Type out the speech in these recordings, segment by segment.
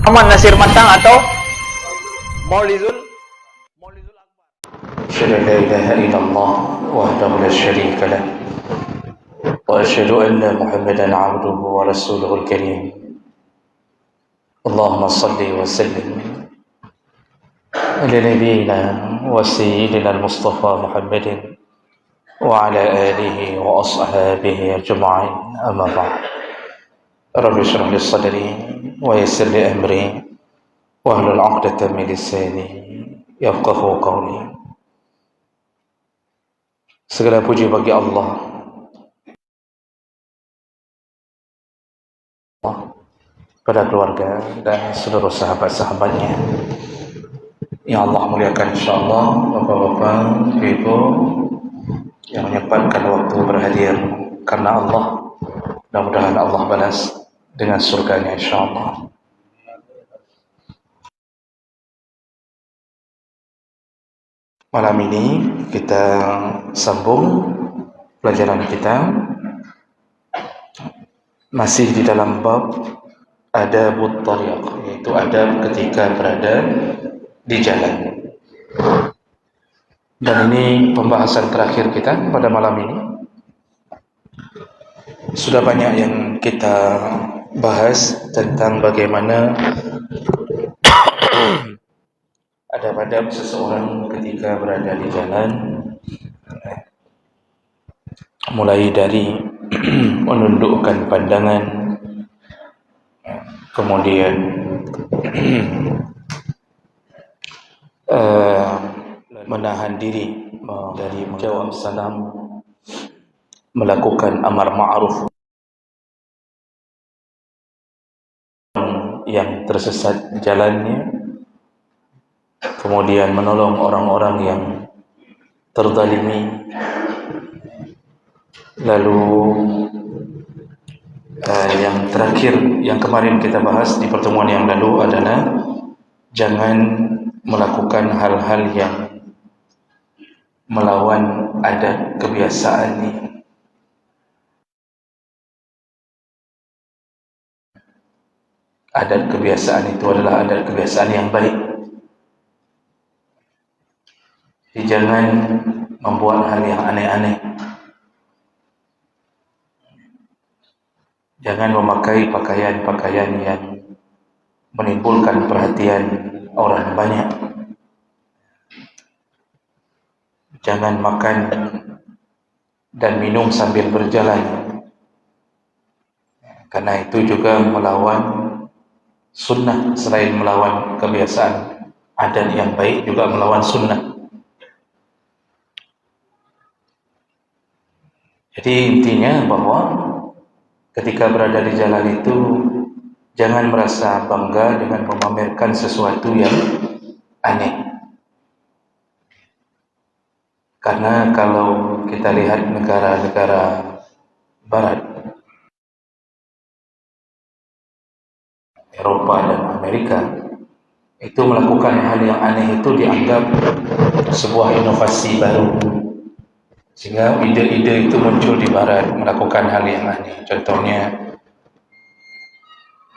Muhammad Nasir Matang atau Maulizul Akbar. Asyhadu an la ilaha illallah wahdahu la syarika lah wa asyhadu anna Muhammadan 'abduhu wa rasuluhul karim. Allahumma shalli wa sallim ala nabiyyina wa sayyidina al-Mustafa Muhammadin wa ala alihi wa ashabihi ajma'in. Amma ba'd. Rabbi shrah li sadri wa yassir li amri wahlul 'uqdatam min lisani yafqahu qawli. Segala puji bagi Allah pada keluarga dan seluruh sahabat-sahabatnya yang Allah muliakan, insyaAllah. Bapak-bapak, ibu yang menyempatkan waktu berhadir karena Allah, mudah-mudahan Allah balas dengan surganya, insyaAllah. Malam ini kita sambung pelajaran kita masih di dalam bab adabut thariq, yaitu adab ketika berada di jalan. Dan ini pembahasan terakhir kita pada malam ini. Sudah banyak yang kita bahas tentang bagaimana adab-adab seseorang ketika berada di jalan, mulai dari menundukkan pandangan, kemudian menahan diri dari menjawab salam, melakukan amar ma'ruf yang tersesat jalannya, kemudian menolong orang-orang yang terzalimi. Lalu yang terakhir yang kemarin kita bahas di pertemuan yang lalu adalah jangan melakukan hal-hal yang melawan adat kebiasaan ini. Adat kebiasaan itu adalah adat kebiasaan yang baik. Jadi jangan membuat hal yang aneh-aneh. Jangan memakai pakaian-pakaian yang menimbulkan perhatian orang banyak. Jangan makan dan minum sambil berjalan, karena itu juga melawan sunnah. Selain melawan kebiasaan adat yang baik, juga melawan sunnah. Jadi intinya bahwa ketika berada di jalan itu jangan merasa bangga dengan memamerkan sesuatu yang aneh. Karena kalau kita lihat negara-negara barat, Eropa dan Amerika, itu melakukan hal yang aneh itu dianggap sebuah inovasi baru. Sehingga ide-ide itu muncul di barat, melakukan hal yang aneh. Contohnya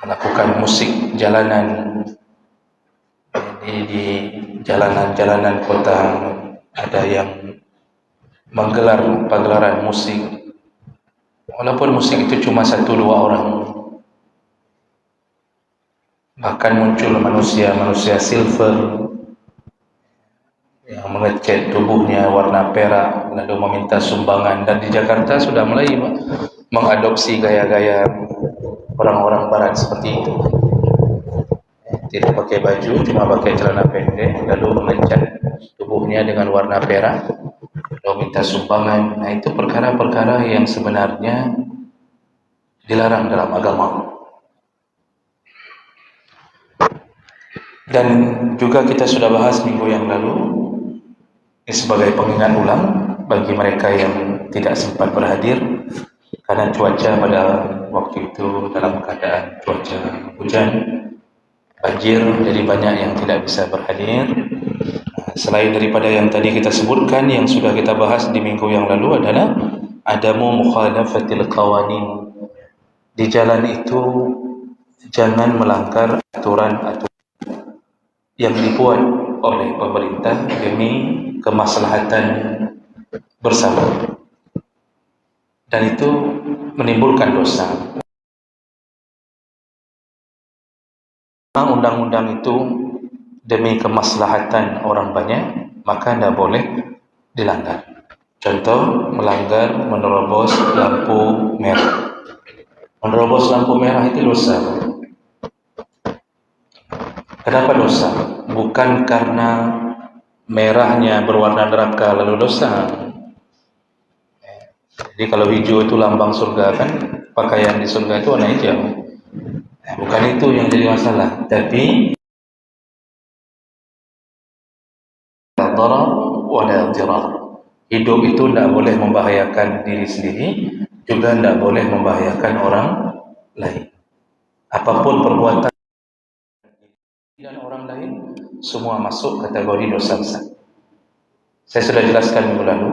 melakukan musik jalanan. Di jalanan-jalanan kota ada yang menggelar pagelaran musik, walaupun musik itu cuma 1-2 orang. Bahkan muncul manusia-manusia silver yang mengecat tubuhnya warna perak lalu meminta sumbangan. Dan di Jakarta sudah mulai mengadopsi gaya-gaya orang-orang barat seperti itu. Tidak pakai baju, cuma pakai celana pendek, lalu mengecat tubuhnya dengan warna perak lalu minta sumbangan. Nah, itu perkara-perkara yang sebenarnya dilarang dalam agama. Dan juga kita sudah bahas minggu yang lalu, ini sebagai pengingat ulang bagi mereka yang tidak sempat berhadir karena cuaca pada waktu itu dalam keadaan cuaca hujan, banjir, jadi banyak yang tidak bisa berhadir. Selain daripada yang tadi kita sebutkan, yang sudah kita bahas di minggu yang lalu adalah adamu mukhalafatil qawanin. Di jalan itu jangan melanggar aturan-aturan yang dibuat oleh pemerintah demi kemaslahatan bersama, dan itu menimbulkan dosa. Undang-undang itu demi kemaslahatan orang banyak, maka tidak boleh dilanggar. Contoh, melanggar menerobos lampu merah. Menerobos lampu merah itu dosa. Kenapa dosa? Bukan karena merahnya berwarna neraka lalu dosa. Jadi kalau hijau itu lambang surga, kan pakaian di surga itu warna hijau. Bukan itu yang jadi masalah, tapi darar wala dirar. Hidup itu tidak boleh membahayakan diri sendiri, juga tidak boleh membahayakan orang lain. Apapun perbuatan dan orang lain, semua masuk kategori dosa besar. Saya sudah jelaskan minggu lalu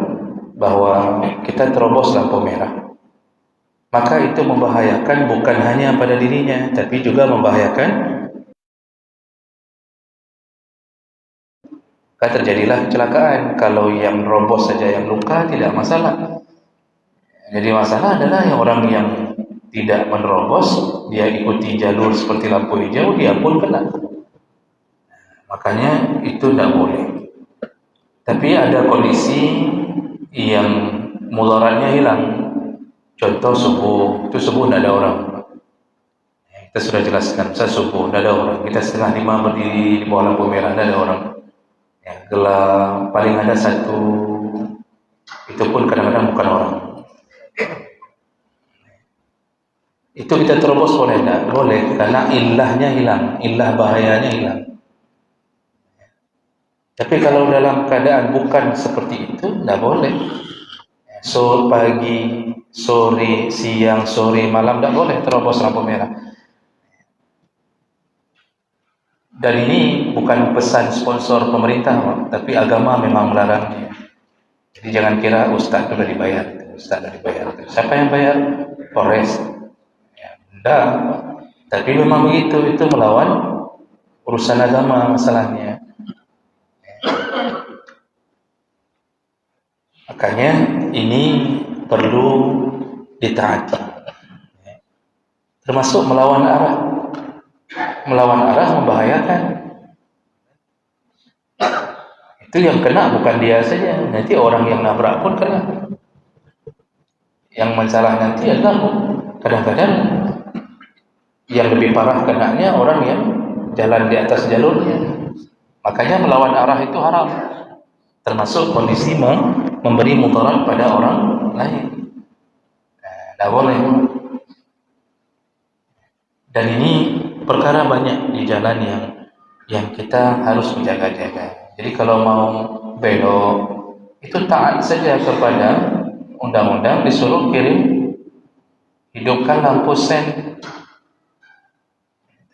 bahwa kita terobos lampu merah, maka itu membahayakan bukan hanya pada dirinya, tapi juga membahayakan. Maka terjadilah kecelakaan. Kalau yang robos saja yang luka tidak masalah. Jadi masalah adalah yang orang yang tidak menerobos, dia ikuti jalur seperti lampu hijau, dia pun kena. Makanya itu tidak boleh. Tapi ada kondisi yang mudaratnya hilang. Contoh subuh, itu subuh tidak ada orang. Kita sudah jelaskan, saya subuh tidak ada orang. Kita 4:30 berdiri di bawah lampu merah, tidak ada orang. Gelap, paling ada satu, itu pun kadang-kadang bukan orang. Itu kita terobos boleh tidak? Boleh, karena ilahnya hilang, ilah bahayanya hilang. Tapi kalau dalam keadaan bukan seperti itu, tidak boleh. So, pagi, sore, siang, sore, malam tidak boleh terobos lampu merah. Dan ini bukan pesan sponsor pemerintah, tapi agama memang melarangnya. Jadi jangan kira ustaz sudah dibayar, ustaz sudah dibayar. Siapa yang bayar? Polres. Ya, tidak. Tapi memang begitu, itu melawan urusan agama masalahnya. Makanya ini perlu ditaati. Termasuk melawan arah. Melawan arah membahayakan. Itu yang kena bukan dia saja, nanti orang yang nabrak pun kena. Yang masalah nanti adalah kadang-kadang yang lebih parah kenanya orang yang jalan di atas jalurnya. Makanya melawan arah itu haram. Termasuk kondisi memberi mudarat pada orang lain. Tidak boleh. Dan ini perkara banyak di jalan yang kita harus menjaga-jaga. Jadi kalau mau belok, itu taat saja kepada undang-undang, disuruh kirim, hidupkan lampu sen.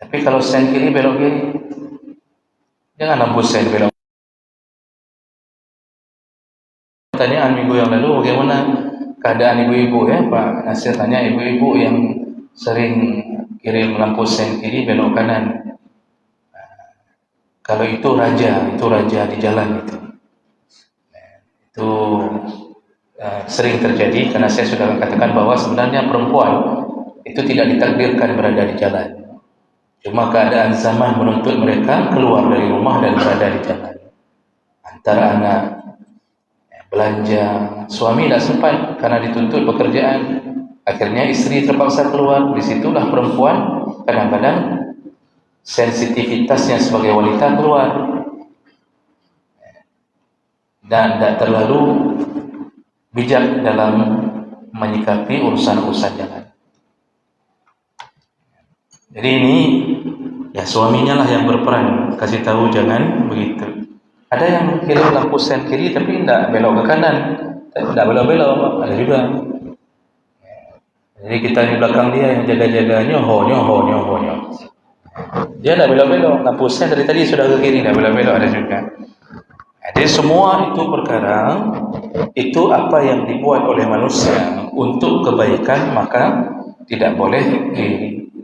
Tapi kalau sen kiri, belok kiri. Jangan lampu sen belok. Pertanyaan minggu yang lalu, bagaimana keadaan ibu-ibu ya Pak Nasir tanya, ibu-ibu yang sering kirim lampu sen kiri belok kanan. Kalau itu raja di jalan itu sering terjadi, karena saya sudah katakan bahwa sebenarnya perempuan itu tidak ditakdirkan berada di jalan. Cuma keadaan zaman menuntut mereka keluar dari rumah dan berada di jalan. Antara anak belanja, suami tidak sempat karena dituntut pekerjaan. Akhirnya istri terpaksa keluar. Disitulah perempuan kadang-kadang sensitivitasnya sebagai wanita keluar dan tidak terlalu bijak dalam menyikapi urusan-urusan jalan. Jadi ini ya suaminya lah yang berperan, kasih tahu jangan begitu. Ada yang kirim lampu sen kiri tapi tidak belok ke kanan, tidak belok-belok, ada juga. Jadi kita di belakang dia yang jaga-jaga, nyoho. Dia tidak belok-belok, lampu sen dari tadi sudah ke kiri, tidak belok-belok, ada juga. Jadi semua itu perkara, itu apa yang dibuat oleh manusia untuk kebaikan, maka tidak boleh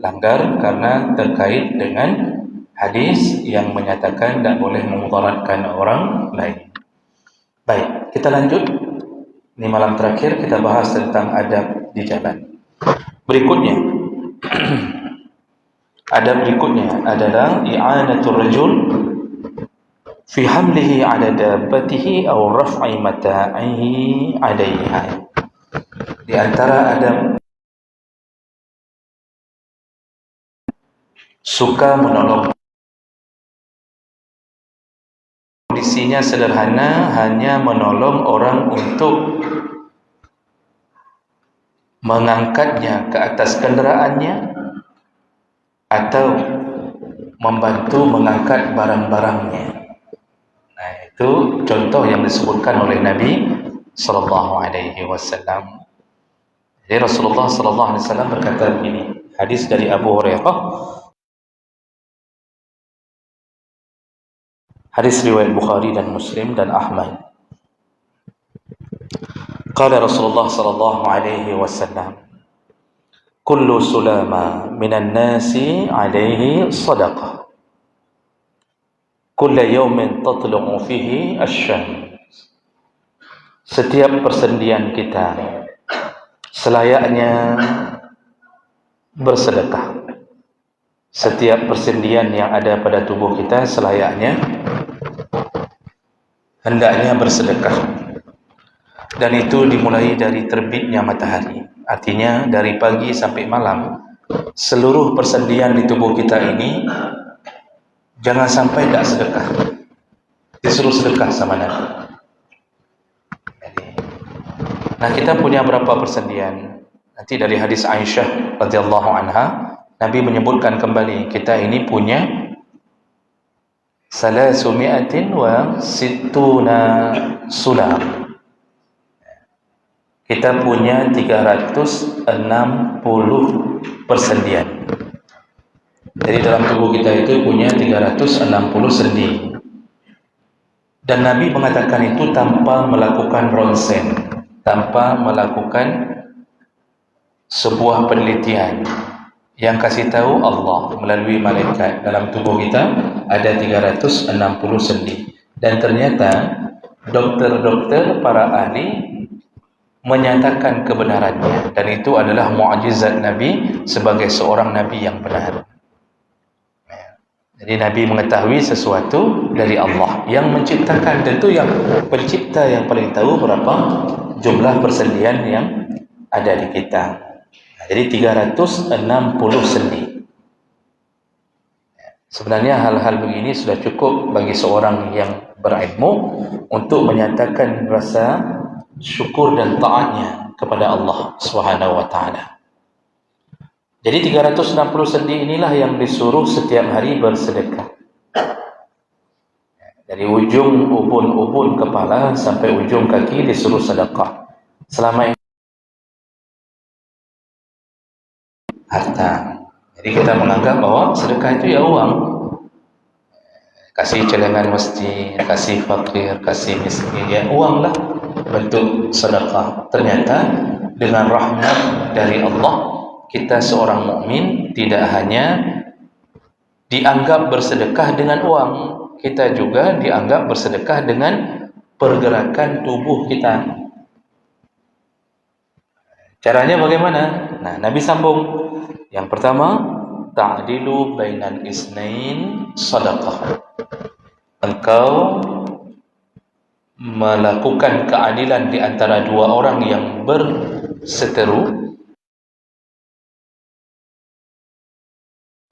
dilanggar karena terkait dengan hadis yang menyatakan tidak boleh memudaratkan orang lain. Baik, kita lanjut. Ini malam terakhir kita bahas tentang adab di jalan. Berikutnya, adab berikutnya adalah i'anatul rajul fi hamlihi ala dabbatihi aw raf'i mata'ihi 'alayha. Di antara adab suka menolong. Kondisinya sederhana, hanya menolong orang untuk mengangkatnya ke atas kenderaannya atau membantu mengangkat barang-barangnya. Nah, itu contoh yang disebutkan oleh Nabi sallallahu alaihi wasallam. Jadi Rasulullah sallallahu alaihi wasallam berkata begini, hadis dari Abu Hurairah, hadis riwayat Bukhari dan Muslim dan Ahmad. Qala Rasulullah sallallahu alaihi wasallam, kullu sulama minan nasi alaihi sadaqah, kulla yawmin tatlu'u fihi asy-syams. Setiap persendian kita selayaknya bersedekah. Setiap persendian yang ada pada tubuh kita selayaknya hendaknya bersedekah. Dan itu dimulai dari terbitnya matahari. Artinya dari pagi sampai malam, seluruh persendian di tubuh kita ini jangan sampai tidak sedekah. Disuruh sedekah sama Nabi. Nah, kita punya berapa persendian? Nanti dari hadis Aisyah radhiyallahu anha, Nabi menyebutkan kembali, kita ini punya 360 sulam. Kita punya 360 persendian. Jadi dalam tubuh kita itu punya 360 sendi. Dan Nabi mengatakan itu tanpa melakukan ronsen, tanpa melakukan sebuah penelitian. Yang kasih tahu Allah melalui malaikat, dalam tubuh kita ada 360 sendi. Dan ternyata dokter-dokter, para ahli menyatakan kebenarannya, dan itu adalah mukjizat Nabi sebagai seorang Nabi yang benar. Jadi Nabi mengetahui sesuatu dari Allah yang menciptakan, tentu yang pencipta yang paling tahu berapa jumlah persendian yang ada di kita. Jadi 360 sendi. Sebenarnya hal-hal begini sudah cukup bagi seorang yang berilmu untuk menyatakan rasa syukur dan taatnya kepada Allah Subhanahu wa taala. Jadi 360 sendi inilah yang disuruh setiap hari bersedekah. Dari ujung ubun-ubun kepala sampai ujung kaki disuruh sedekah. Selama ini harta. Jadi kita menganggap bahwa sedekah itu ya uang. Kasih celengan masjid, kasih fakir, kasih miskin, ya uang lah bentuk sedekah. Ternyata dengan rahmat dari Allah, kita seorang mukmin tidak hanya dianggap bersedekah dengan uang, kita juga dianggap bersedekah dengan pergerakan tubuh kita. Caranya bagaimana? Nah, Nabi sambung. Yang pertama, ta'dilu bainal isnain sadaqah. Engkau melakukan keadilan di antara dua orang yang berseteru,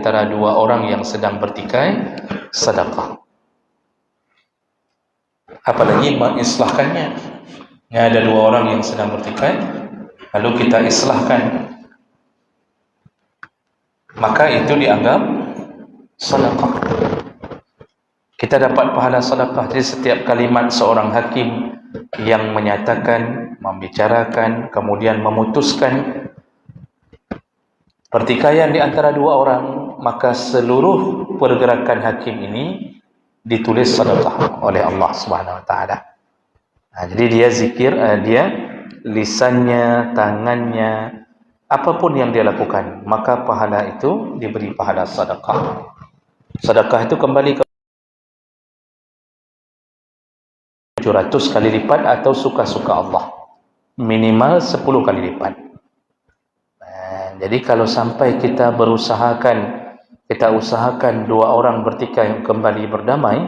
antara dua orang yang sedang bertikai, sedekah. Apalagi mengislahkannya. Ada dua orang yang sedang bertikai, lalu kita islahkan, maka itu dianggap sedekah. Kita dapat pahala sedekah. Jadi setiap kalimat seorang hakim yang menyatakan, membicarakan, kemudian memutuskan pertikaian di antara dua orang, maka seluruh pergerakan hakim ini ditulis sedekah oleh Allah Subhanahu wa taala. Nah, jadi dia zikir, dia lisannya, tangannya, apapun yang dia lakukan, maka pahala itu diberi pahala sedekah. Sedekah itu kembali ke 700 kali lipat atau suka-suka Allah. Minimal 10 kali lipat. Jadi kalau sampai kita usahakan dua orang bertikai kembali berdamai,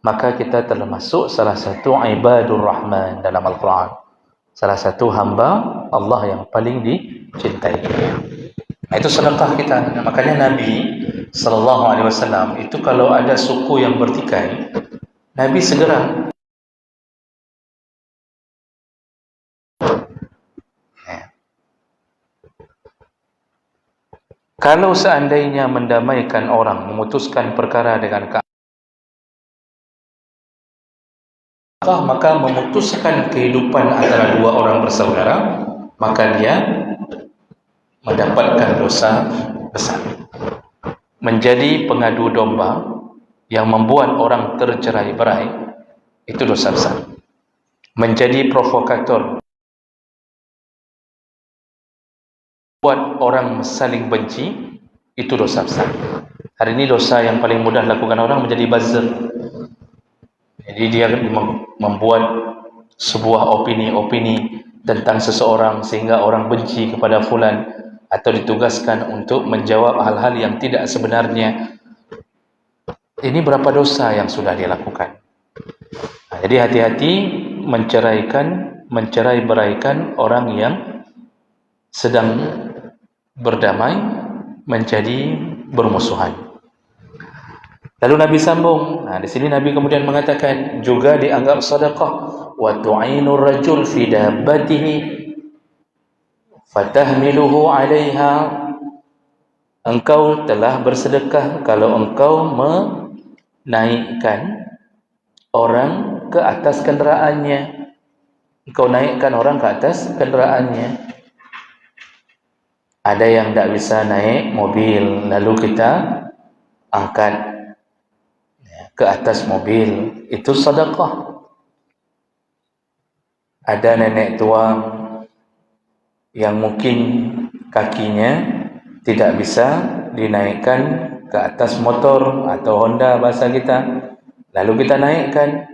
maka kita telah masuk salah satu ibadur rahman dalam Al-Quran. Salah satu hamba Allah yang paling dicintai. Nah, itu sedekah kita. Makanya Nabi SAW itu kalau ada suku yang bertikai, Nabi segera kalau seandainya mendamaikan orang, memutuskan perkara dengan maka memutuskan kehidupan antara dua orang bersaudara, maka dia mendapatkan dosa besar. Menjadi pengadu domba yang membuat orang tercerai-berai, itu dosa besar. Menjadi provokator, buat orang saling benci, itu dosa besar. Hari ini dosa yang paling mudah dilakukan orang menjadi buzzer. Jadi dia membuat sebuah opini-opini tentang seseorang sehingga orang benci kepada fulan, atau ditugaskan untuk menjawab hal-hal yang tidak sebenarnya. Ini berapa dosa yang sudah dia lakukan. Nah, jadi hati-hati mencerai-beraikan orang yang sedang berdamai menjadi bermusuhan. Lalu Nabi sambung. Nah, di sini Nabi kemudian mengatakan juga dianggap sedekah wa tu'inur rajul fi dabbatihi fatahmiluhu 'alaiha. Engkau telah bersedekah kalau engkau menaikkan orang ke atas kenderaannya. Engkau naikkan orang ke atas kenderaannya. Ada yang tidak bisa naik mobil, lalu kita angkat ke atas mobil, itu sedekah. Ada nenek tua yang mungkin kakinya tidak bisa dinaikkan ke atas motor atau Honda bahasa kita, lalu kita naikkan,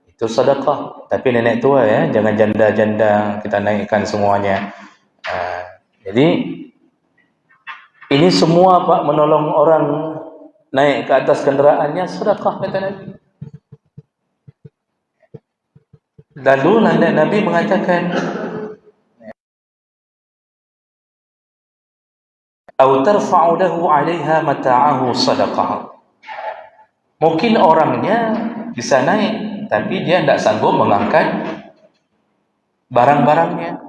itu sedekah. Tapi nenek tua ya, jangan janda-janda kita naikkan semuanya. Jadi ini semua Pak, menolong orang naik ke atas kenderaannya sedekah, kata Nabi. Lalu Nabi mengatakan, "Au tarfa'u lahu 'alaiha mata'ahu sadaqah." Mungkin orangnya bisa naik, tapi dia tidak sanggup mengangkat barang-barangnya.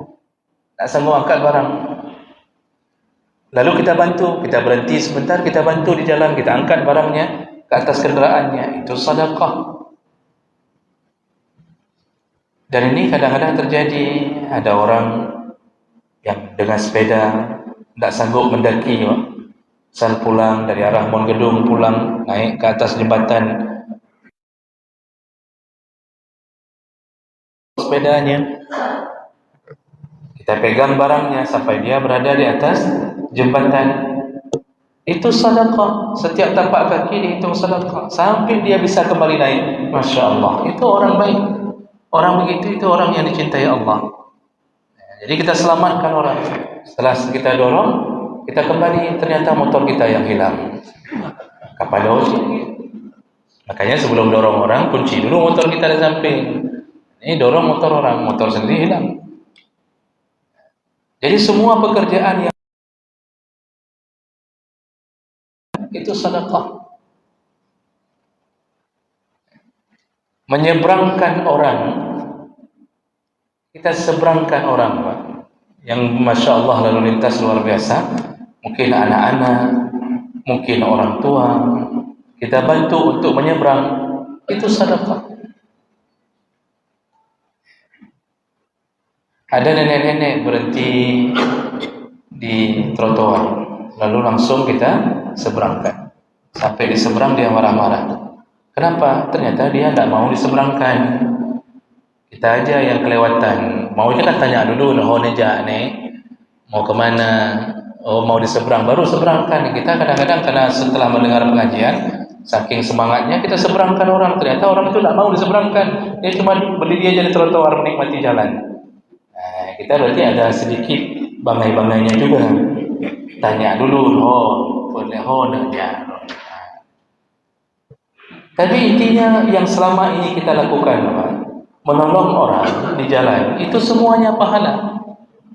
Tak sanggup angkat barang. Lalu kita bantu, kita berhenti sebentar, kita bantu di jalan, kita angkat barangnya ke atas kenderaannya, itu sedekah. Dan ini kadang-kadang terjadi, ada orang yang dengan sepeda tidak sanggup mendaki, misal pulang dari arah Mon Gedung, pulang naik ke atas jembatan sepedanya, kita pegang barangnya sampai dia berada di atas jembatan, itu sedekah. Setiap tapak kaki dihitung sedekah sampai dia bisa kembali naik. Masya Allah, itu orang baik. Orang begitu itu orang yang dicintai Allah. Jadi kita selamatkan orang. Setelah kita dorong, kita kembali, ternyata motor kita yang hilang. Kapan dosi? Makanya sebelum dorong orang, kunci dulu motor kita di samping. Ini dorong motor orang, motor sendiri hilang. Jadi semua pekerjaan yang itu sedekah. Menyeberangkan orang, kita seberangkan orang, Pak, yang Masya Allah lalu lintas luar biasa, mungkin anak-anak, mungkin orang tua, kita bantu untuk menyeberang, itu sedekah. Ada nenek-nenek berhenti di trotoar, lalu langsung kita seberangkan. Sampai di seberang dia marah-marah. Kenapa? Ternyata dia tidak mau diseberangkan. Kita aja yang kelewatan. Maunya kan tanya dulu, nah nejak nih, mau kemana, oh mau diseberang, baru seberangkan. Kita kadang-kadang karena setelah mendengar pengajian, saking semangatnya kita seberangkan orang, ternyata orang itu tidak mau diseberangkan, dia cuma berdiri aja di trotoar menikmati jalan. Nah, kita berarti ada sedikit bangai-bangainya juga. Tanya dulu, oh boleh, oh ya. Tapi intinya yang selama ini kita lakukan, menolong orang di jalan, itu semuanya pahala.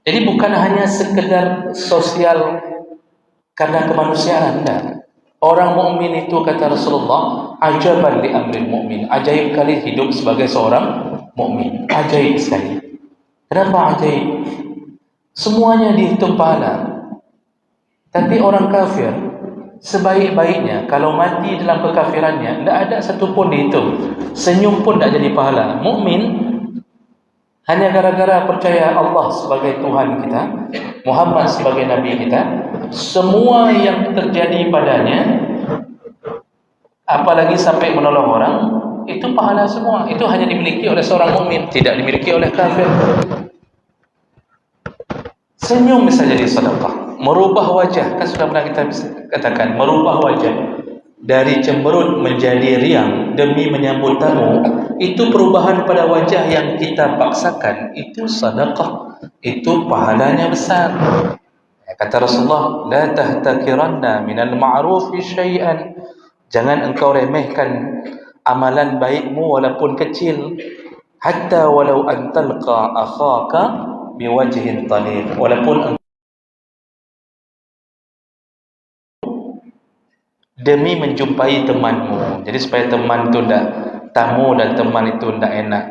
Jadi bukan hanya sekedar sosial karena kemanusiaan, enggak. Orang mukmin itu, kata Rasulullah, ajaban li amril mukmin. Ajaib kali hidup sebagai seorang mukmin. Ajaib sekali. Kenapa ajaib? Semuanya dihitung pahala. Tapi orang kafir, sebaik-baiknya, kalau mati dalam kekafirannya, tidak ada satu pun dihitung. Senyum pun tidak jadi pahala. Mukmin hanya gara-gara percaya Allah sebagai Tuhan kita, Muhammad sebagai Nabi kita, semua yang terjadi padanya, apalagi sampai menolong orang, itu pahala semua. Itu hanya dimiliki oleh seorang mukmin, tidak dimiliki oleh kafir. Senyum bisa jadi sedekah, merubah wajah, kan sudah pernah kita katakan, merubah wajah dari cemberut menjadi riang demi menyambut tamu, itu perubahan pada wajah yang kita paksakan, itu sedekah, itu pahalanya besar. Kata Rasulullah, la tahtakiranna minal ma'rufi syai'an, jangan engkau remehkan amalan baikmu walaupun kecil, hatta walau an talqa akhaka biwajhin talib, walaupun demi menjumpai temanmu. Jadi supaya teman itu tidak, tamu dan teman itu tidak enak,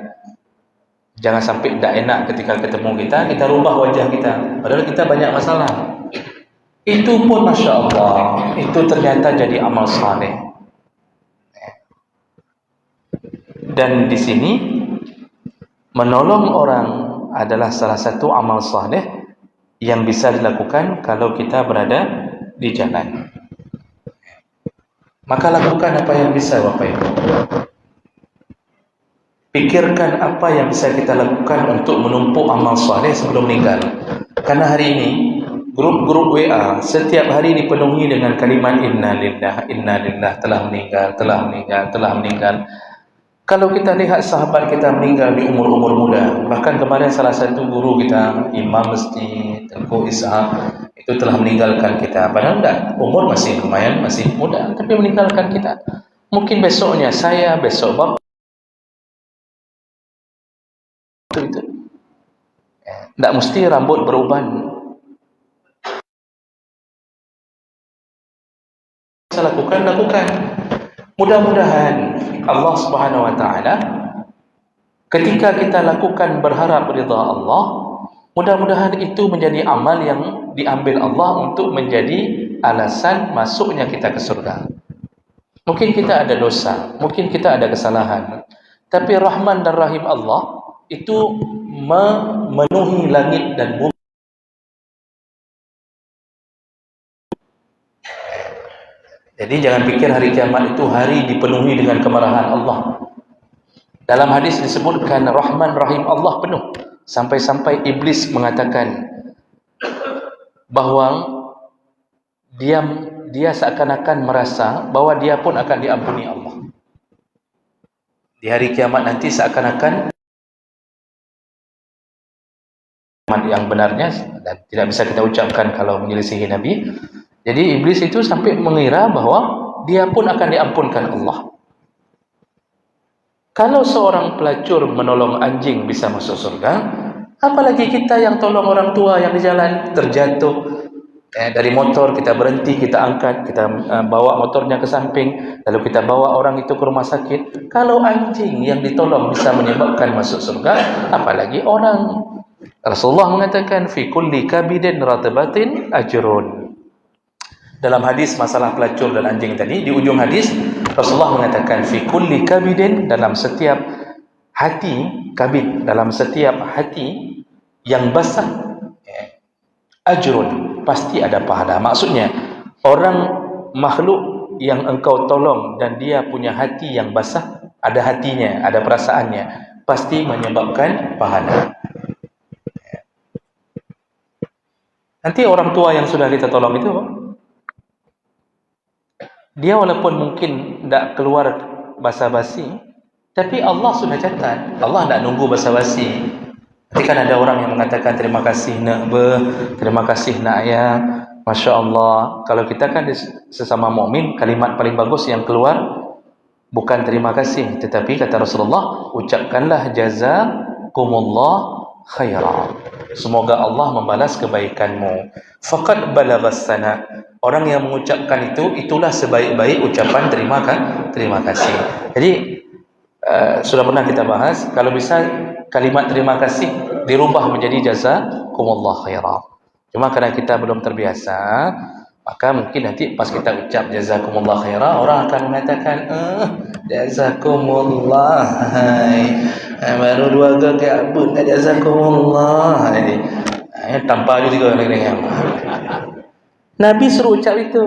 jangan sampai tidak enak ketika ketemu kita, kita rubah wajah kita, padahal kita banyak masalah. Itu pun Masya Allah, itu ternyata jadi amal saleh. Dan di sini menolong orang adalah salah satu amal saleh yang bisa dilakukan kalau kita berada di jalan. Maka lakukan apa yang bisa, Bapak Ibu. Pikirkan apa yang bisa kita lakukan untuk menumpuk amal saleh sebelum meninggal. Karena hari ini grup-grup WA setiap hari dipenuhi dengan kalimat inna lillah, telah meninggal, telah meninggal, telah meninggal. Kalau kita lihat sahabat kita meninggal di umur-umur muda, bahkan kemarin salah satu guru kita, Imam Masjid Tengku Ishaq, itu telah meninggalkan kita. Padahal enggak, umur masih lumayan, masih muda, tapi meninggalkan kita. Mungkin besoknya saya, besok bapak, itu. Enggak mesti rambut beruban. Saya lakukan. Mudah-mudahan Allah Subhanahu wa taala ketika kita lakukan berharap ridha Allah, mudah-mudahan itu menjadi amal yang diambil Allah untuk menjadi alasan masuknya kita ke surga. Mungkin kita ada dosa, mungkin kita ada kesalahan, tapi Rahman dan Rahim Allah itu memenuhi langit dan bumi. Jadi jangan pikir hari kiamat itu hari dipenuhi dengan kemarahan Allah. Dalam hadis disebutkan Rahman Rahim Allah penuh, sampai-sampai iblis mengatakan bahwa dia seakan-akan merasa bahwa dia pun akan diampuni Allah. Di hari kiamat nanti seakan-akan yang benarnya dan tidak bisa kita ucapkan kalau menyelisihi Nabi. Jadi iblis itu sampai mengira bahwa dia pun akan diampunkan Allah. Kalau seorang pelacur menolong anjing bisa masuk surga, apalagi kita yang tolong orang tua yang di jalan terjatuh dari motor, kita berhenti, kita angkat, kita bawa motornya ke samping, lalu kita bawa orang itu ke rumah sakit. Kalau anjing yang ditolong bisa menyebabkan masuk surga, apalagi orang. Rasulullah mengatakan fi kulli kabidin ratabatin ajrun. Dalam hadis masalah pelacur dan anjing tadi, di ujung hadis Rasulullah mengatakan fi kulli kabidin, dalam setiap hati, kabid, dalam setiap hati yang basah, ajrun, pasti ada pahala. Maksudnya orang makhluk yang engkau tolong dan dia punya hati yang basah, ada hatinya, ada perasaannya, pasti menyebabkan pahala. Nanti orang tua yang sudah kita tolong itu, dia walaupun mungkin tidak keluar basa-basi, tapi Allah sudah catat. Allah tidak nunggu basa-basi. Nanti kan ada orang yang mengatakan terima kasih nak terima kasih nak ayah, masya Allah. Kalau kita kan sesama mukmin, kalimat paling bagus yang keluar bukan terima kasih, tetapi kata Rasulullah, ucapkanlah jazakumullah khairan. Semoga Allah membalas kebaikanmu. Faqad balaghas sana. Orang yang mengucapkan itu, itulah sebaik-baik ucapan terima kasih. Jadi sudah pernah kita bahas, kalau bisa kalimat terima kasih dirubah menjadi jazakumullah khairan. Cuma karena kita belum terbiasa, maka mungkin nanti pas kita ucap jazakumullah khairan, orang akan mengatakan jazakumullah, baru dua gak abun jazakumullah. Jadi tanpa juga dengan Nabi suruh ucap itu.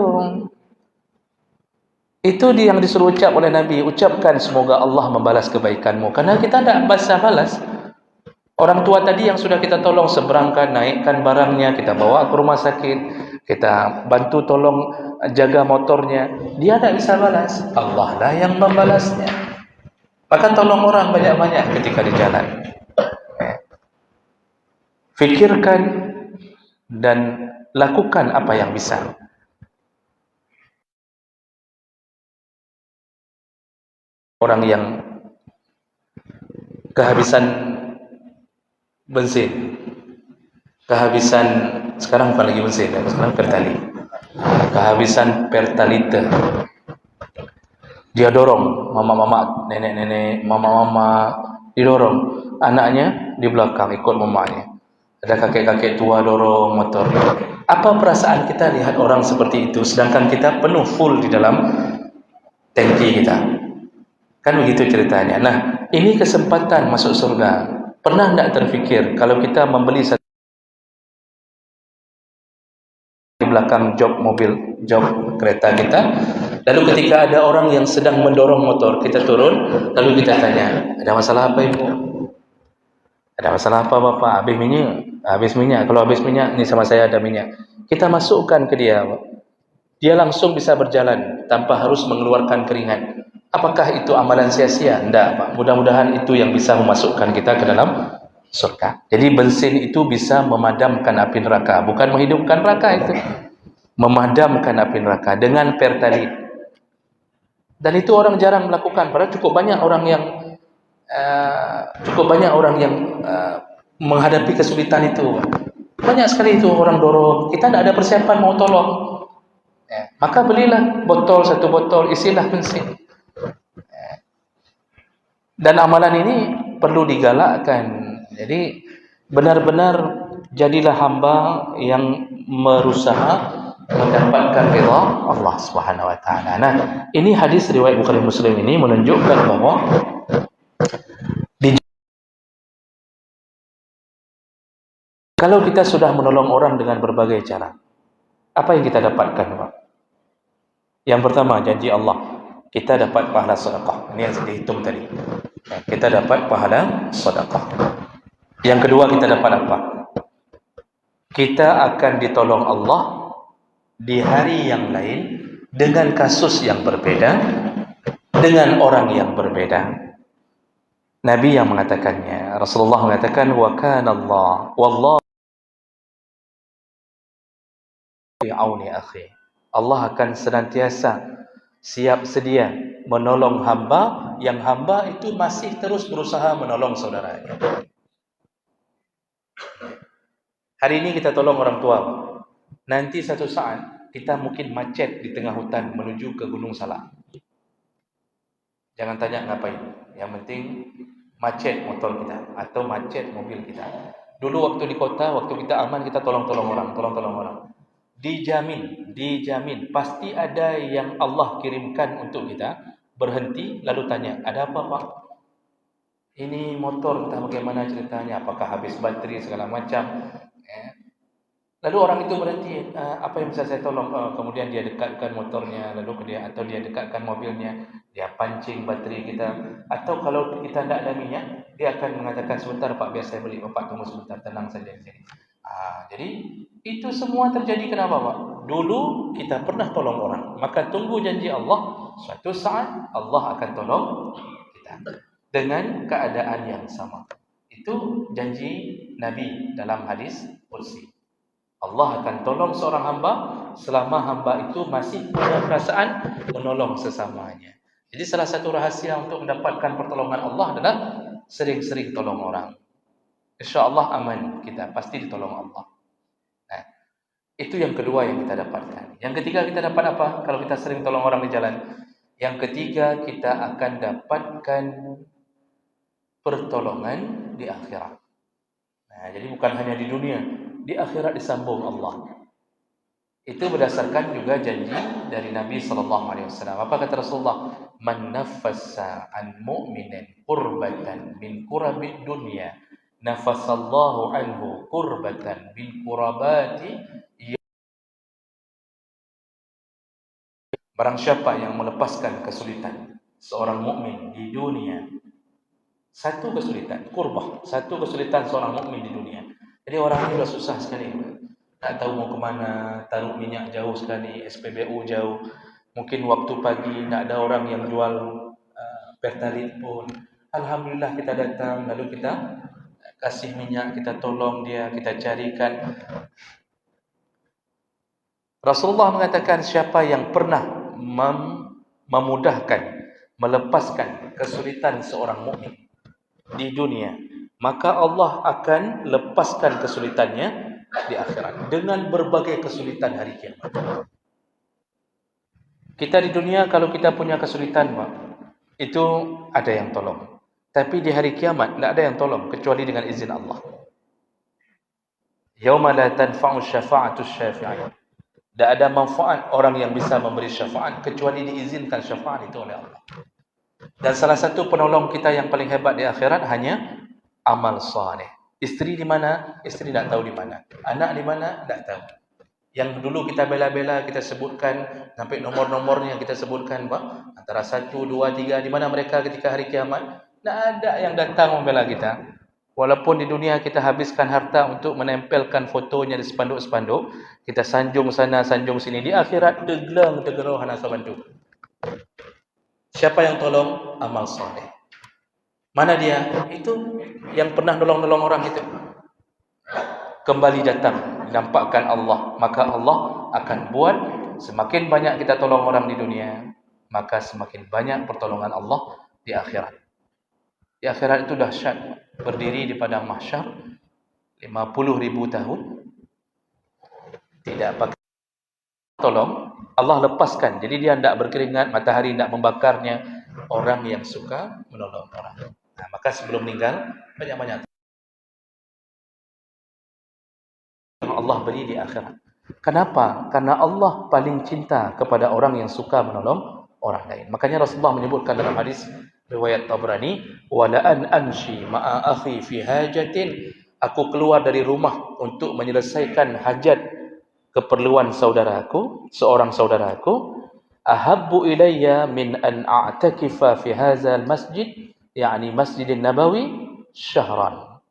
Itu yang disuruh ucap oleh Nabi. Ucapkan semoga Allah membalas kebaikanmu. Karena kita tidak balas. Orang tua tadi yang sudah kita tolong seberangkan, naikkan barangnya, kita bawa ke rumah sakit, kita bantu tolong jaga motornya, dia tidak bisa balas. Allah lah yang membalasnya. Maka tolong orang banyak-banyak ketika di jalan. Fikirkan dan lakukan apa yang bisa. Orang yang kehabisan bensin, kehabisan, sekarang bukan lagi bensin, sekarang pertalite, kehabisan pertalite, dia dorong mama-mama, nenek-nenek, mama-mama, didorong, anaknya di belakang ikut mamanya. Ada kakek-kakek tua dorong motor. Apa perasaan kita lihat orang seperti itu, sedangkan kita penuh full di dalam tangki kita? Kan begitu ceritanya. Nah, ini kesempatan masuk surga. Pernah tidak terfikir kalau kita membeli satu di belakang jok mobil, jok kereta kita, lalu ketika ada orang yang sedang mendorong motor, kita turun, lalu kita tanya, ada masalah apa ibu? Ada masalah apa bapak? Habis minyak? Habis minyak. Kalau habis minyak, ini sama saya ada minyak. Kita masukkan ke dia, dia langsung bisa berjalan tanpa harus mengeluarkan keringat. Apakah itu amalan sia-sia? Tidak, Pak. Mudah-mudahan itu yang bisa memasukkan kita ke dalam surga. Jadi bensin itu bisa memadamkan api neraka, bukan menghidupkan neraka itu. Memadamkan api neraka dengan pertalite. Dan itu orang jarang melakukan. Padahal cukup banyak orang yang menghadapi kesulitan itu. Banyak sekali itu orang dorong. Kita tidak ada persiapan mau tolong. Maka belilah satu botol, isilah bensin. Dan amalan ini perlu digalakkan. Jadi benar-benar jadilah hamba yang berusaha mendapatkan ridha Allah Subhanahu wa taala. Nah, ini hadis riwayat Bukhari Muslim ini menunjukkan bahwa kalau kita sudah menolong orang dengan berbagai cara, apa yang kita dapatkan, Pak? Yang pertama, janji Allah, kita dapat pahala sedekah. Ini yang saya hitung tadi. Kita dapat pahala sedekah. Yang kedua, kita dapat apa? Kita akan ditolong Allah di hari yang lain dengan kasus yang berbeda, dengan orang yang berbeda. Nabi yang mengatakannya, Rasulullah mengatakan, wa kana Allah wallahu bi'auni akhi. Allah akan senantiasa siap sedia menolong hamba yang hamba itu masih terus berusaha menolong saudaranya. Hari ini kita tolong orang tua. Nanti satu saat kita mungkin macet di tengah hutan menuju ke Gunung Salak. Jangan tanya ngapain. Yang penting macet motor kita atau macet mobil kita. Dulu waktu di kota, waktu kita aman, kita tolong-tolong orang. Dijamin pasti ada yang Allah kirimkan untuk kita berhenti lalu tanya, ada apa Pak? Ini motor entah bagaimana ceritanya, apakah habis bateri segala macam. Lalu orang itu berhenti, apa yang bisa saya tolong? Kemudian dia dekatkan motornya, atau dia dekatkan mobilnya, dia pancing bateri kita. Atau kalau kita tidak ada minyak, dia akan mengatakan sebentar Pak, biar saya beli, Bapak tunggu sebentar, tenang saja di sini. Jadi itu semua terjadi kenapa, Pak? Dulu kita pernah tolong orang, maka tunggu janji Allah, suatu saat Allah akan tolong kita dengan keadaan yang sama. Itu janji Nabi dalam hadis Qudsi. Allah akan tolong seorang hamba selama hamba itu masih punya perasaan menolong sesamanya. Jadi salah satu rahasia untuk mendapatkan pertolongan Allah adalah sering-sering tolong orang. InsyaAllah aman kita, pasti ditolong Allah. Nah, itu yang kedua yang kita dapatkan. Yang ketiga kita dapat apa? Kalau kita sering tolong orang di jalan. Yang ketiga kita akan dapatkan pertolongan di akhirat. Nah, jadi bukan hanya di dunia, di akhirat disambung Allah. Itu berdasarkan juga janji dari Nabi SAW. Apa kata Rasulullah? Man naffasa an mu'minin qurbatan min kurabid dunya, nafasallahu anhu qurbatan min kurabati. Barang siapa yang melepaskan kesulitan seorang mukmin di dunia, satu kesulitan, kurbah, satu kesulitan seorang mukmin di dunia. Jadi orang ini sudah susah sekali, tak tahu mau kemana, taruh minyak jauh sekali, SPBU jauh, mungkin waktu pagi tak ada orang yang jual Pertalite pun. Alhamdulillah kita datang, lalu kita kasih minyak, kita tolong dia, kita carikan. Rasulullah mengatakan siapa yang pernah memudahkan, melepaskan kesulitan seorang mukmin di dunia, maka Allah akan lepaskan kesulitannya di akhirat dengan berbagai kesulitan hari kiamat. Kita di dunia kalau kita punya kesulitan, Pak, itu ada yang tolong. Tapi di hari kiamat tidak ada yang tolong kecuali dengan izin Allah. Yauma la tanfa'u syafa'atu syafi'in. Tidak ada manfaat orang yang bisa memberi syafaat kecuali diizinkan syafaat itu oleh Allah. Dan salah satu penolong kita yang paling hebat di akhirat hanya amal saleh. Isteri di mana? Isteri tidak tahu di mana. Anak di mana? Tidak tahu. Yang dulu kita bela-bela, kita sebutkan sampai nomor-nomornya kita sebutkan, Pak. Antara 1, 2, 3, di mana mereka ketika hari kiamat? Tidak ada yang datang membela kita. Walaupun di dunia kita habiskan harta untuk menempelkan fotonya di spanduk-spanduk, kita sanjung sana, sanjung sini. Di akhirat, deglang, degeroh, hana sabantu. Siapa yang tolong? Amal soleh. Mana dia? Itu yang pernah nolong-nolong orang itu. Kembali datang, dinampakkan Allah. Maka Allah akan buat semakin banyak kita tolong orang di dunia, maka semakin banyak pertolongan Allah di akhirat. Di akhirat itu dahsyat. Berdiri di padang mahsyar 50.000 tahun, tidak pakai tolong, Allah lepaskan. Jadi dia tidak berkeringat, matahari tidak membakarnya. Orang yang suka menolong orang. Nah, maka sebelum meninggal banyak-banyak yang Allah beri di akhirat. Kenapa? Karena Allah paling cinta kepada orang yang suka menolong orang lain. Makanya Rasulullah menyebutkan dalam hadis riwayat Tabrani, wala an amshi ma'a akhi fi hajatin, aku keluar dari rumah untuk menyelesaikan hajat keperluan saudaraku, seorang saudaraku, ahabbu ilayya min an a'takifa fi hadzal masjid, yakni Masjidin Nabawi, syahran.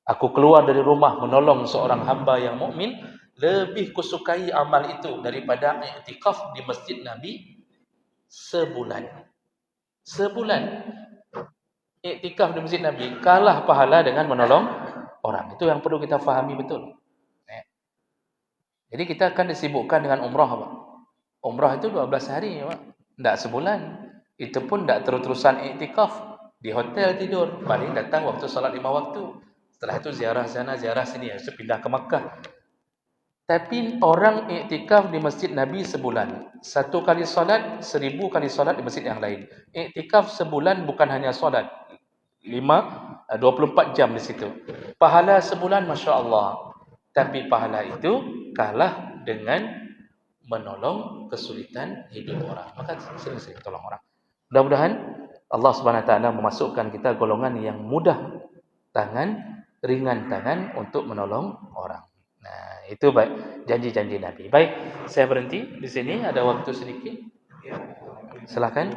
Aku keluar dari rumah menolong seorang hamba yang mukmin, lebih kusukai amal itu daripada i'tikaf di Masjid Nabi sebulan. Sebulan iktikaf di Masjid Nabi kalah pahala dengan menolong orang. Itu yang perlu kita fahami betul. Jadi kita akan disibukkan dengan umrah, Pak. Umrah itu 12 hari, Pak. Tidak sebulan. Itu pun tidak terus-terusan iktikaf. Di hotel tidur. Paling datang waktu salat 5 waktu. Setelah itu ziarah sana, ziarah sini. Harus pindah ke Makkah. Tapi orang iktikaf di Masjid Nabi sebulan. 1 kali solat, 1000 kali solat di masjid yang lain. Iktikaf sebulan bukan hanya solat. 24 jam di situ. Pahala sebulan, Masya Allah. Tapi pahala itu kalah dengan menolong kesulitan hidup orang. Maka sering-sering tolong orang. Mudah-mudahan Allah Subhanahu Wa Taala memasukkan kita golongan yang mudah tangan, ringan tangan untuk menolong orang. Nah, itu baik janji-janji Nabi. Baik, saya berhenti di sini. Ada waktu sedikit. Silakan.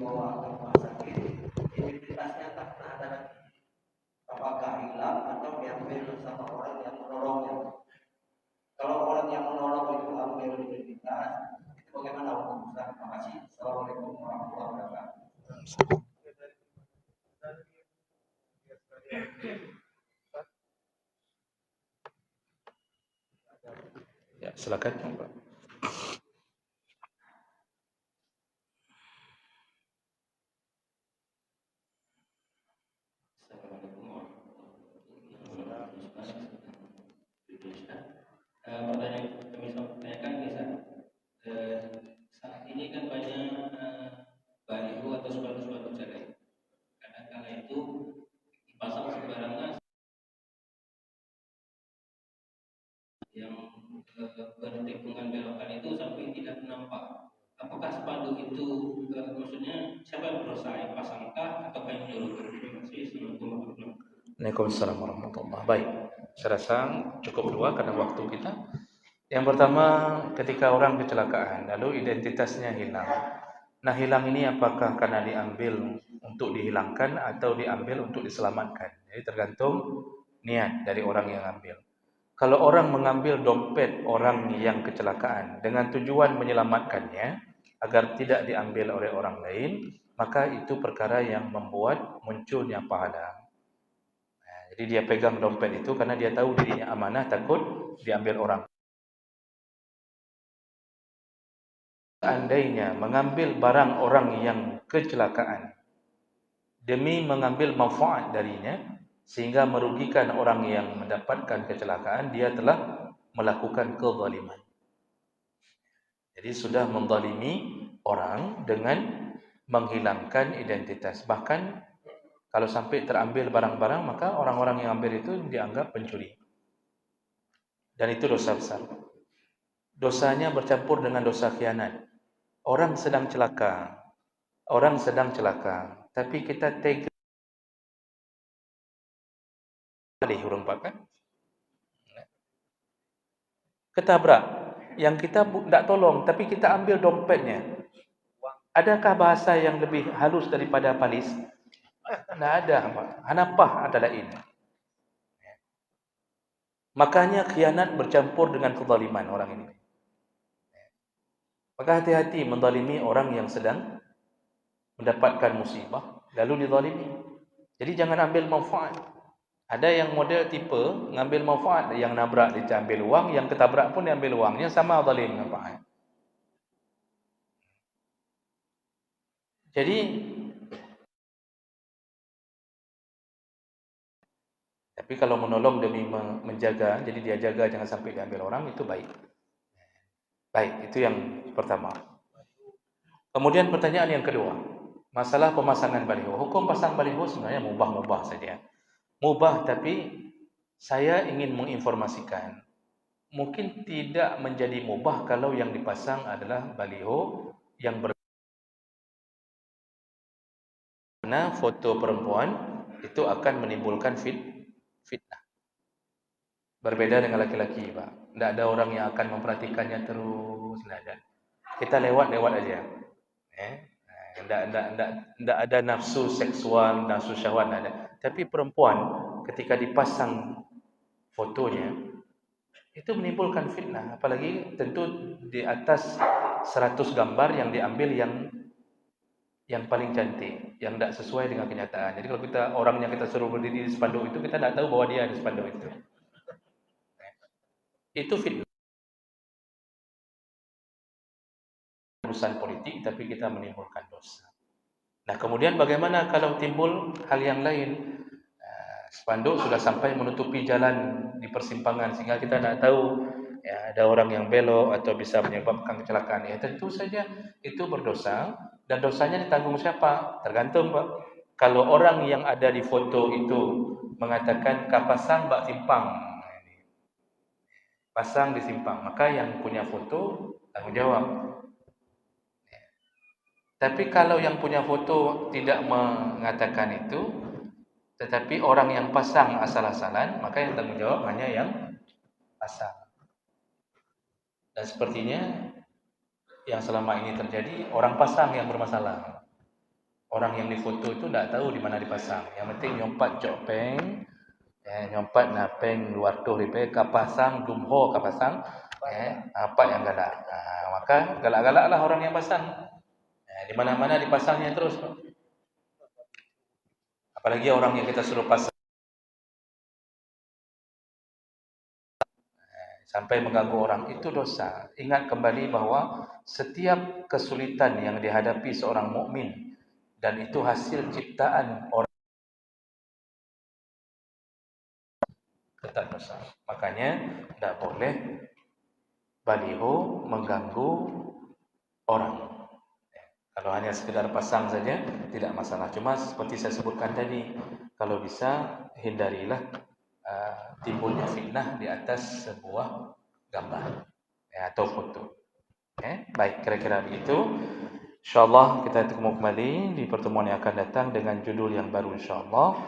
dibawa ke rumah sakit, identitasnya tak pernah ada lagi. Apakah hilang atau diambil sama orang yang menolongnya? Kalau orang yang menolong itu ambil identitas, itu bagaimana hukum? Terima kasih. Assalamualaikum warahmatullahi wabarakatuh. Ya, silakan. Pertanyaan kami tanyakan bisa saat ini kan banyak baliho atau spanduk-spanduk cerai. Kadang-kala itu dipasang sembarangan yang bertikungan belokan itu sampai tidak nampak. Apakah spanduk itu maksudnya siapa yang berusaha, yang pasangkah atau yang nyuruh? Terima kasih. Waalaikumsalam warahmatullahi wabarakatuh. Baik, saya rasa cukup dua karena waktu kita. Yang pertama, ketika orang kecelakaan lalu identitasnya hilang. Nah, hilang ini apakah karena diambil untuk dihilangkan atau diambil untuk diselamatkan? Jadi tergantung niat dari orang yang ambil. Kalau orang mengambil dompet orang yang kecelakaan dengan tujuan menyelamatkannya agar tidak diambil oleh orang lain, maka itu perkara yang membuat munculnya pahala. Jadi dia pegang dompet itu karena dia tahu dirinya amanah, takut diambil orang. Seandainya mengambil barang orang yang kecelakaan demi mengambil manfaat darinya sehingga merugikan orang yang mendapatkan kecelakaan, dia telah melakukan kezaliman. Jadi sudah menzalimi orang dengan menghilangkan identitas. Bahkan kalau sampai terambil barang-barang, maka orang-orang yang ambil itu dianggap pencuri. Dan itu dosa besar. Dosanya bercampur dengan dosa khianat. Orang sedang celaka, tapi kita tega hurung pakai, ketabrak, yang kita tidak tolong, tapi kita ambil dompetnya. Adakah bahasa yang lebih halus daripada palis? Tidak ada. Hanapah adalah ini. Makanya khianat bercampur dengan kezaliman orang ini. Maka hati-hati menzalimi orang yang sedang mendapatkan musibah lalu dizalimi. Jadi jangan ambil manfaat. Ada yang model tipe ngambil manfaat, yang nabrak dia ambil uang, yang ketabrak pun dia ambil uangnya, sama zalim manfaat. Jadi tapi kalau menolong demi menjaga, jadi dia jaga jangan sampai diambil orang, itu baik. Baik, itu yang pertama. Kemudian pertanyaan yang kedua, masalah pemasangan baliho. Hukum pasang baliho sebenarnya mubah-mubah saja. Mubah, tapi saya ingin menginformasikan, mungkin tidak menjadi mubah kalau yang dipasang adalah baliho yang karena foto perempuan itu akan menimbulkan fitnah. Berbeda dengan laki-laki, Pak. Tidak ada orang yang akan memperhatikannya terus, tidak ada. Kita lewat-lewat aja. Tidak ada nafsu seksual, nafsu syahwat, tidak ada. Tapi perempuan ketika dipasang fotonya itu menimbulkan fitnah, apalagi tentu di atas 100 gambar yang diambil yang paling cantik, yang tidak sesuai dengan kenyataan. Jadi kalau kita orang yang kita suruh berdiri di spanduk itu, kita tidak tahu bahwa dia ada spanduk itu. Itu fitnah. Urusan politik, tapi kita menimbulkan dosa. Nah, kemudian bagaimana kalau timbul hal yang lain? Spanduk sudah sampai menutupi jalan di persimpangan sehingga kita tidak tahu ya, ada orang yang belok atau bisa menyebabkan kecelakaan. Ya tentu saja itu berdosa, dan dosanya ditanggung siapa? Tergantung, Pak. Kalau orang yang ada di foto itu mengatakan kapasang Mbak simpang, pasang di simpang, maka yang punya foto tanggung jawab. Tapi kalau yang punya foto tidak mengatakan itu, tetapi orang yang pasang asal-asalan, maka yang tanggung jawab hanya yang pasang. Dan sepertinya yang selama ini terjadi, orang pasang yang bermasalah. Orang yang difoto itu tidak tahu di mana dipasang. Yang penting nyompat jokpeng, nyompat napeng luar tu ripe kapasang dumho kapasang, apa yang galak. Maka galak-galaklah orang yang pasang. Di mana-mana dipasangnya terus. Apalagi orang yang kita suruh pasang sampai mengganggu orang, itu dosa. Ingat kembali bahwa setiap kesulitan yang dihadapi seorang mukmin dan itu hasil ciptaan orang, tetap dosa. Makanya tidak boleh baliho mengganggu orang. Kalau hanya sekedar pasang saja tidak masalah. Cuma seperti saya sebutkan tadi, kalau bisa hindarilah timbulnya fitnah di atas sebuah gambar atau foto. Baik, kira-kira begitu. InsyaAllah kita ketemu kembali di pertemuan yang akan datang dengan judul yang baru insyaAllah.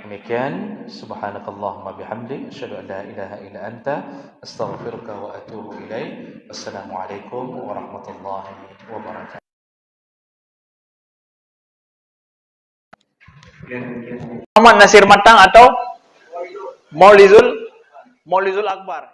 Demikian, subhanakallahumma bihamdik, asyhadu an la ilaha illa anta, astaghfiruka wa atubu ilaik. Wassalamualaikum warahmatullahi wabarakatuh. Muhammad Nasir Matang atau Maulizul Akbar.